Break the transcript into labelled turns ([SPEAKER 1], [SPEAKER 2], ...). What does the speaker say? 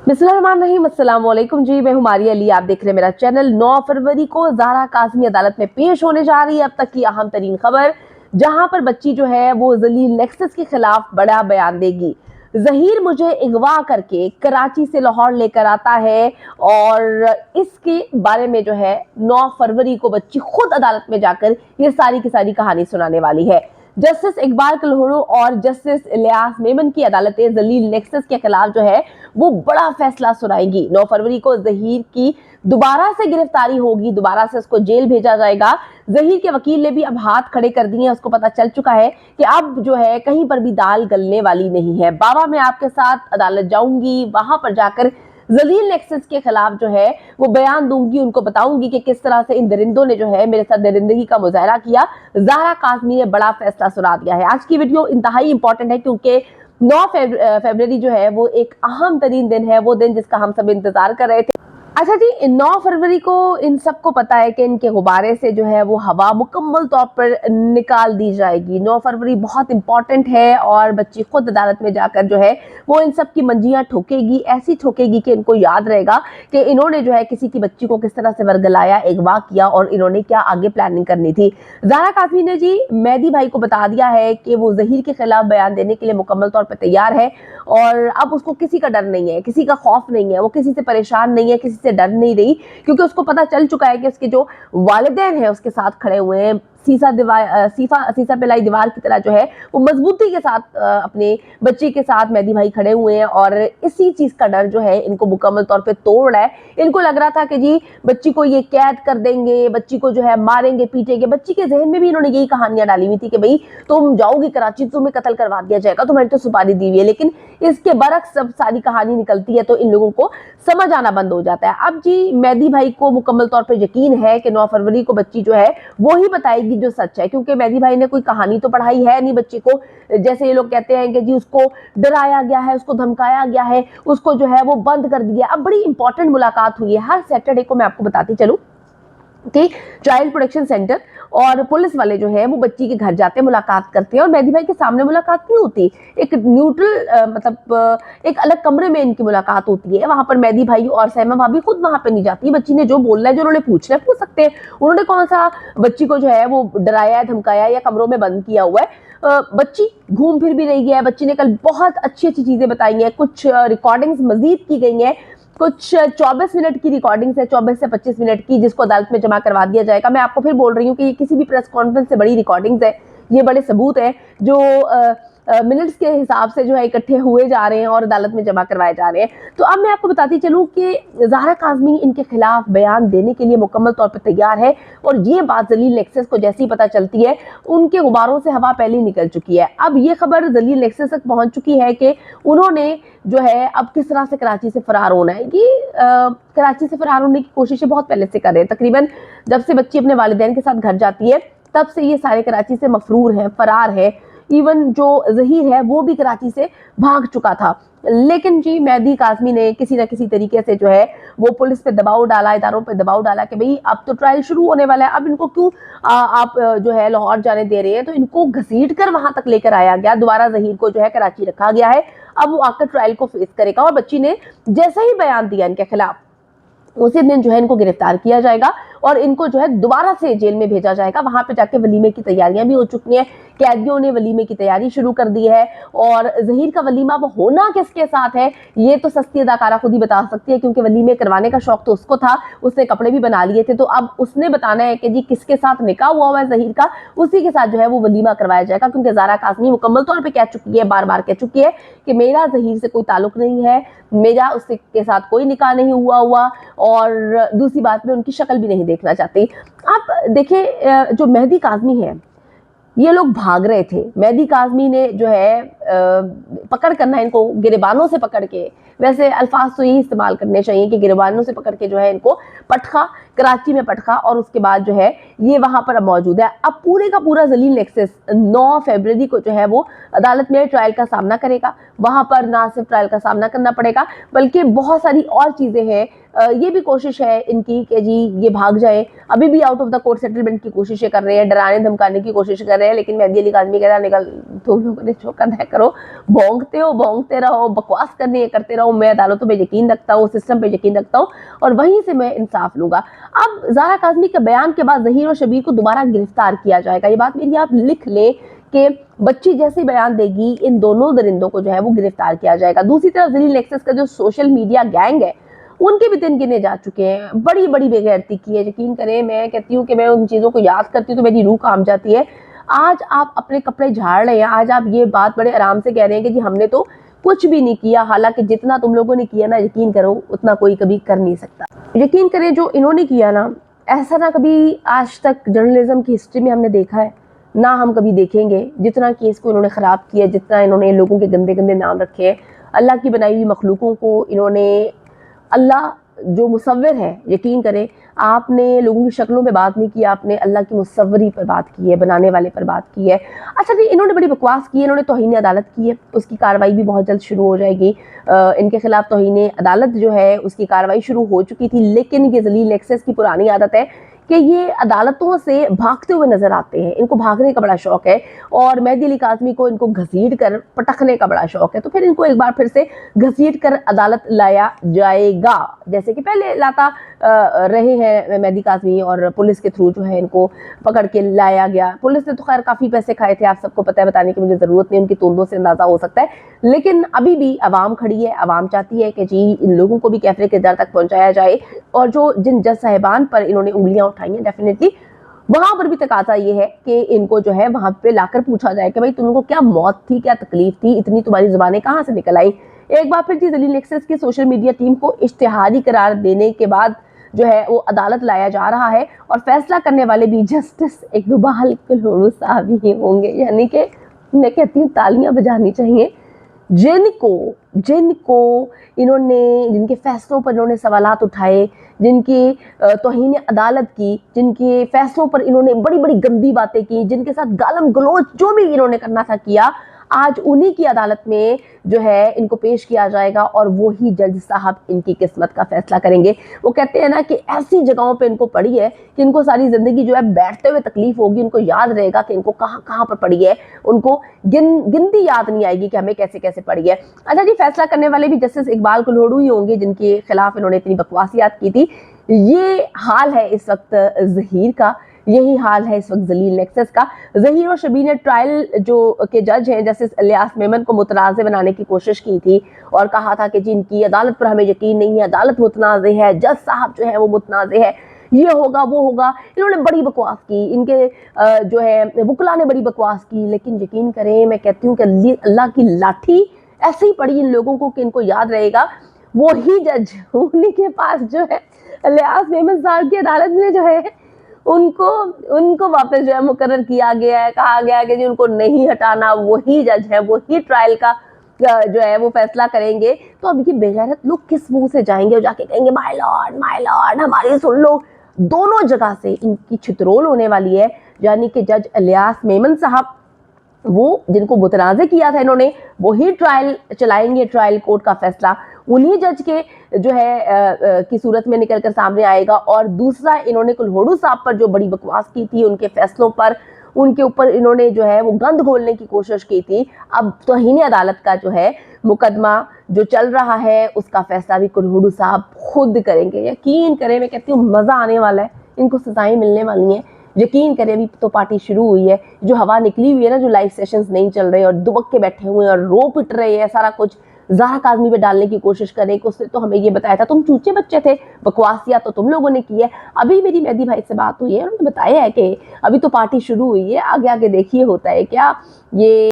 [SPEAKER 1] बिस्मिल्लाहिर्रहमानिर्रहीम, अस्सलाम वालेकुम जी। मैं हूं मारिया अली, आप देख रहे हैं मेरा चैनल। 9 फरवरी को ज़ारा काज़मी अदालत में पेश होने जा रही है अब तक की अहम तरीन खबर, जहां पर बच्ची जो है वो जलील नेक्सस के खिलाफ बड़ा बयान देगी। ज़हीर मुझे अगवा करके कराची से लाहौर लेकर आता है और इसके बारे में जो है 9 फरवरी को बच्ची खुद अदालत में जाकर ये सारी की सारी कहानी सुनाने वाली है। जस्टिस इकबाल कलहरो और जस्टिस इलियास मेमन की अदालतें जलील नेक्सस के खिलाफ जो है वो बड़ा फैसला सुनाएंगी। 9 फरवरी को ज़हीर की दोबारा से गिरफ्तारी होगी, दोबारा से उसको जेल भेजा जाएगा। ज़हीर के वकील ने भी अब हाथ खड़े कर दिए हैं, उसको पता चल चुका है कि अब जो है कहीं पर भी दाल गलने वाली नहीं है। बाबा मैं आपके साथ अदालत जाऊंगी, वहां पर जाकर जलील नेक्सस के खिलाफ जो है वो बयान दूंगी, उनको बताऊंगी कि किस तरह से इन दरिंदों ने जो है मेरे साथ दरिंदगी का मुजाहरा किया। ज़ारा काज़मी ने बड़ा फैसला सुना दिया है। आज की वीडियो इंतहाई इंपॉर्टेंट है क्योंकि 9 फरवरी जो है वो एक अहम तरीन दिन है, वो दिन जिसका हम सब इंतजार कर रहे थे। अच्छा जी, 9 फरवरी को इन सबको पता है कि इनके गुब्बारे से जो है वो हवा मुकम्मल तौर पर निकाल दी जाएगी। 9 फरवरी बहुत इंपॉर्टेंट है और बच्ची खुद अदालत में जाकर जो है वो इन सब की मंजियां ठोकेगी, ऐसी ठोकेगी कि इनको याद रहेगा कि इन्होंने जो है किसी की बच्ची को किस तरह से वर्गलाया, अगवा किया और इन्होंने क्या आगे प्लानिंग करनी थी। ज़ारा काज़मी ने जी मेहदी भाई को बता दिया है कि वो ज़हीर के खिलाफ बयान देने के लिए मुकम्मल तौर पर तैयार है और अब उसको किसी का डर नहीं है, किसी का खौफ नहीं है, वो किसी से परेशान नहीं है, किसी से डर नहीं रही, क्योंकि उसको पता चल चुका है कि उसके जो वालिदैन हैं उसके साथ खड़े हुए हैं। सीसा पिलाई दीवार की तरह जो है वो मजबूती के साथ अपने बच्चे के साथ मेहदी भाई खड़े हुए हैं और इसी चीज का डर जो है इनको मुकम्मल तौर पे तोड़ रहा है। इनको लग रहा था कि जी बच्ची को ये कैद कर देंगे, बच्ची को जो है मारेंगे पीटेंगे। बच्ची के जहन में भी इन्होंने यही कहानियां डाली हुई थी कि भाई तुम जाओगी कराची, तुम्हें कत्ल करवा दिया जाएगा, तुम्हारी तो सुपारी दी हुई है। लेकिन इसके बरक्स जब सारी कहानी निकलती है तो इन लोगों को समझ आना बंद हो जाता है। अब जी मेहदी भाई को मुकम्मल तौर पर यकीन है कि 9 फरवरी को बच्ची जो है वो ही बताएगी जो सच है, क्योंकि मेहदी भाई ने कोई कहानी तो पढ़ाई है नहीं बच्ची को। जैसे ये लोग कहते हैं कि जी उसको डराया गया है, उसको धमकाया गया है, उसको जो है वो बंद कर दिया। अब बड़ी इंपॉर्टेंट मुलाकात हुई है, हर सैटरडे को मैं आपको बताती चलूं कि चाइल्ड प्रोटेक्शन सेंटर और पुलिस वाले जो है वो बच्ची के घर जाते हैं, मुलाकात करते हैं और मेहदी भाई के सामने मुलाकात नहीं होती, एक न्यूट्रल मतलब एक अलग कमरे में इनकी मुलाकात होती है। वहां पर मेहदी भाई और सैमा भाभी खुद वहां पर नहीं जाती। बच्ची ने जो बोलना है, जो उन्होंने पूछना है पूछ सकते हैं। उन्होंने कौन सा बच्ची को जो है वो डराया, धमकाया या कमरों में बंद किया हुआ है। बच्ची घूम फिर भी रही है, बच्ची ने कल बहुत अच्छी अच्छी चीजें बताई हैं, कुछ रिकॉर्डिंग्स मजीद की गई हैं, कुछ 24 मिनट की रिकॉर्डिंग्स है, 24 से 25 मिनट की, जिसको अदालत में जमा करवा दिया जाएगा। मैं आपको फिर बोल रही हूँ कि ये किसी भी प्रेस कॉन्फ्रेंस से बड़ी रिकॉर्डिंग्स है, ये बड़े सबूत है जो मिनट्स के हिसाब से जो है इकट्ठे हुए जा रहे हैं और अदालत में जमा करवाए जा रहे हैं। तो अब मैं आपको बताती चलूँ कि ज़ारा काज़मी इनके खिलाफ बयान देने के लिए मुकम्मल तौर पर तैयार है और ये बात जलील नेक्सस को जैसे ही पता चलती है, उनके गुब्बारों से हवा पहले ही निकल चुकी है। अब ये खबर जलील नेक्सस तक पहुंच चुकी है कि उन्होंने जो है अब किस तरह से कराची से फरार होना है। ये कराची से फरार होने की कोशिशें बहुत पहले से कर रहे हैं, तकरीबन जब से बच्ची अपने वालिदैन के साथ घर जाती है तब से ये सारे कराची से मफरूर हैं, फरार है। इवन जो ज़हीर है वो भी कराची से भाग चुका था। लेकिन जी मेहदी काज़मी ने किसी न किसी तरीके से जो है वो पुलिस पे दबाव डाला, इदारों पे दबाव डाला कि भाई अब तो ट्रायल शुरू होने वाला है, अब इनको क्यों आप जो है लाहौर जाने दे रहे हैं। तो इनको घसीट कर वहां तक लेकर आया गया, दोबारा ज़हीर को जो है कराची रखा गया है। अब वो आकर ट्रायल को फेस करेगा और बच्ची ने जैसा ही बयान दिया इनके खिलाफ, उसी दिन जो है इनको गिरफ्तार किया जाएगा और इनको जो है दोबारा से जेल में भेजा जाएगा। वहां पे जाके वलीमे की तैयारियां भी हो चुकी हैं, कैदियों ने वलीमे की तैयारी शुरू कर दी है। और ज़हीर का वलीमा वो होना किसके साथ है ये तो सस्ती अदाकारा खुद ही बता सकती है, क्योंकि वलीमे करवाने का शौक तो उसको था, उसने कपड़े भी बना लिए थे। तो अब उसने बताना है कि जी किसके साथ निकाह हुआ है ज़हीर का, उसी के साथ जो है वो वलीमा करवाया जाएगा। क्योंकि ज़ारा काज़मी मुकम्मल तौर पर कह चुकी है, बार बार कह चुकी है कि मेरा ज़हीर से कोई ताल्लुक नहीं है, मेरा उसके के साथ कोई निकाह नहीं हुआ और दूसरी बात में उनकी शक्ल भी नहीं देखना चाहती। आप देखें जो मेहदी काज़मी है, ये लोग भाग रहे थे। मेहदी काज़मी ने जो है पकड़ करना, इनको गिरबानों से पकड़ के, वैसे अल्फाज तो यही इस्तेमाल करने चाहिए कि गिरबानों से पकड़ के जो है इनको पटखा, कराची में पटखा और उसके बाद जो है ये वहां पर अब मौजूद है। अब पूरे का पूरा जलील नेक्सस 9 फरवरी को जो है वो अदालत में ट्रायल का सामना करेगा। वहां पर ना सिर्फ ट्रायल का सामना करना पड़ेगा बल्कि बहुत सारी और चीजें हैं ये भी कोशिश है इनकी कि जी ये भाग जाए। अभी भी out of the court settlement की कोशिशें कर रहे हैं, डराने धमकाने की कोशिश कर रहे हैं, लेकिन मेहदी अली काज़मी कह रहा निकल, तुम लोगों ने जो करना है करो, भोंगते हो भोंगते रहो, बकवास करनी है करते रहो, मैं अदालतों पे यकीन रखता हूँ, सिस्टम पे यकीन रखता हूँ और वहीं से मैं इंसाफ लूंगा। अब ज़ारा काज़मी के बयान के बाद ज़हीर और शबीर को दोबारा गिरफ्तार किया जाएगा, ये बात मेरी आप लिख लें कि बच्ची जैसे बयान देगी इन दोनों दरिंदों को जो है वो गिरफ्तार किया जाएगा। दूसरी तरफ जलील नेक्सस का जो सोशल मीडिया गैंग है उनके भी दिन गिने जा चुके हैं, बड़ी बड़ी बेगैरती की है। यकीन करें, मैं कहती हूँ कि मैं उन चीज़ों को याद करती हूँ तो मेरी रूह काम जाती है। आज आप अपने कपड़े झाड़ रहे हैं, आज आप ये बात बड़े आराम से कह रहे हैं कि जी हमने तो कुछ भी नहीं किया, हालांकि जितना तुम लोगों ने किया ना, यकीन करो उतना कोई कभी कर नहीं सकता। यकीन करें जो इन्होंने किया ना, ऐसा ना कभी आज तक जर्नलिज्म की हिस्ट्री में हमने देखा है, ना हम कभी देखेंगे। जितना केस को इन्होंने ख़राब किया, जितना इन्होंने लोगों के गंदे गंदे नाम रखे हैं, अल्लाह की बनाई हुई मखलूकों को इन्होंने, अल्लाह जो मुसव्विर है, यकीन करें आपने लोगों की शक्लों पे बात नहीं की, आपने अल्लाह की मुसव्वरी पर बात की है, बनाने वाले पर बात की है। अच्छा जी, इन्होंने बड़ी बकवास की है, इन्होंने तौहीन अदालत की है, उसकी कार्रवाई भी बहुत जल्द शुरू हो जाएगी। इनके खिलाफ तौहीन अदालत जो है उसकी कार्रवाई शुरू हो चुकी थी, लेकिन ये जलील नेक्सस की पुरानी आदत है कि ये अदालतों से भागते हुए नजर आते हैं, इनको भागने का बड़ा शौक है और मेहदी अली काज़मी को इनको घसीट कर पटकने का बड़ा शौक है। तो फिर इनको एक बार फिर से घसीट कर अदालत लाया जाएगा, जैसे कि पहले लाता रहे हैं मेहदी काज़मी, और पुलिस के थ्रू जो है इनको पकड़ के लाया गया। पुलिस ने तो खैर काफ़ी पैसे खाए थे, आप सबको पता है, बताने की मुझे ज़रूरत नहीं, उनकी तोंदों से अंदाज़ा हो सकता है। लेकिन अभी भी आवाम खड़ी है, आवाम चाहती है कि जी इन लोगों को भी कैफरे के दर तक पहुँचाया जाए, और जो जिन जज साहिबान पर इन्होंने उंगलियाँ उठाई हैं, डेफिनेटली वहां पर भी तकाजा ये है कि इनको जो है वहां पे लाकर पूछा जाए कि भाई तुमको क्या मौत थी, क्या तकलीफ थी, इतनी तुम्हारी जुबानें कहाँ से निकल आई। एक बार फिर जी जलील नेक्सस की सोशल मीडिया टीम को इश्तिहारी करार देने के बाद जो है वो अदालत लाया जा रहा है, और फैसला करने वाले भी जस्टिस इकबाल कुल्हड़ू साहब ही होंगे। यानी कि मैं कहती हूँ तालियां बजानी चाहिए जिनको जिनको इन्होंने, जिनके फैसलों पर इन्होंने सवालात उठाए, जिनकी तौहीन अदालत की, जिनके फैसलों पर इन्होंने बड़ी बड़ी गंदी बातें की, जिनके साथ गालम गलोच जो भी इन्होंने करना था किया, आज उन्हीं की अदालत में जो है इनको पेश किया जाएगा और वो ही जज साहब इनकी किस्मत का फैसला करेंगे। वो कहते हैं ना कि ऐसी जगहों पे इनको पड़ी है कि इनको सारी ज़िंदगी जो है बैठते हुए तकलीफ होगी, उनको याद रहेगा कि इनको कहाँ कहाँ पर पड़ी है, उनको गिनती याद नहीं आएगी कि हमें कैसे कैसे पड़ी है। अच्छा जी, फैसला करने वाले भी जस्टिस इकबाल कुल्हड़ू ही होंगे जिनके खिलाफ इन्होंने इतनी बकवासियात की थी। ये हाल है इस वक्त ज़हीर का, यही हाल है इस वक्त जलील नेक्सस का। ज़हीर और शबीर ने ट्रायल जो के जज हैं जस्टिस इलियास मेमन को मुतनाज़े बनाने की कोशिश की थी और कहा था कि जिनकी अदालत पर हमें यकीन नहीं है, अदालत मुतनाज़े है, जज साहब जो है वो मुतनाज़े है, ये होगा वो होगा। इन्होंने बड़ी बकवास की, इनके जो है वकला ने बड़ी बकवास की, लेकिन यकीन करें मैं कहती हूँ कि अल्लाह की लाठी ऐसे ही पड़ी इन लोगों को कि इनको याद रहेगा। वो ही जज, उन्हीं के पास जो है इलियास मेमन साहब की अदालत में जो है उनको वापस जो है मुकर्रर किया गया है, कहा गया है कि जी उनको नहीं हटाना, वही जज है, वही ट्रायल का जो है वो फैसला करेंगे। तो अब ये बेगैरत लोग किस मुंह से जाएंगे और जाके कहेंगे माय लॉर्ड हमारी सुन लो। दोनों जगह से इनकी छितरोल होने वाली है, यानी कि जज इलियास मेमन साहब, वो जिनको मुतनाज़े किया था इन्होंने, वही ट्रायल चलाएंगे, ट्रायल कोर्ट का फैसला उन्हीं जज के जो है की सूरत में निकल कर सामने आएगा। और दूसरा, इन्होंने कुल्हड़ू साहब पर जो बड़ी बकवास की थी, उनके फैसलों पर, उनके ऊपर इन्होंने जो है वो गंद घोलने की कोशिश की थी, अब तौहीन अदालत का जो है मुकदमा जो चल रहा है उसका फैसला भी कुल्हड़ू साहब खुद करेंगे। यकीन करें, मैं कहती हूँ मज़ा आने वाला है, इनको सजाएं मिलने वाली हैं। यकीन करें, अभी तो पार्टी शुरू हुई है, जो हवा निकली हुई है ना, जो लाइव सेशंस नहीं चल रहे और दुबक के बैठे हुए हैं और रो पिट रहे हैं, सारा कुछ ज़ारा काज़मी पे डालने की कोशिश करें कि उसने तो हमें ये बताया था, तुम चूचे बच्चे थे, बकवासियात तो तुम लोगों ने की है। अभी मेरी मेहदी भाई से बात हुई है, उन्होंने बताया है कि अभी तो पार्टी शुरू हुई है, आगे आगे देखिए होता है क्या। ये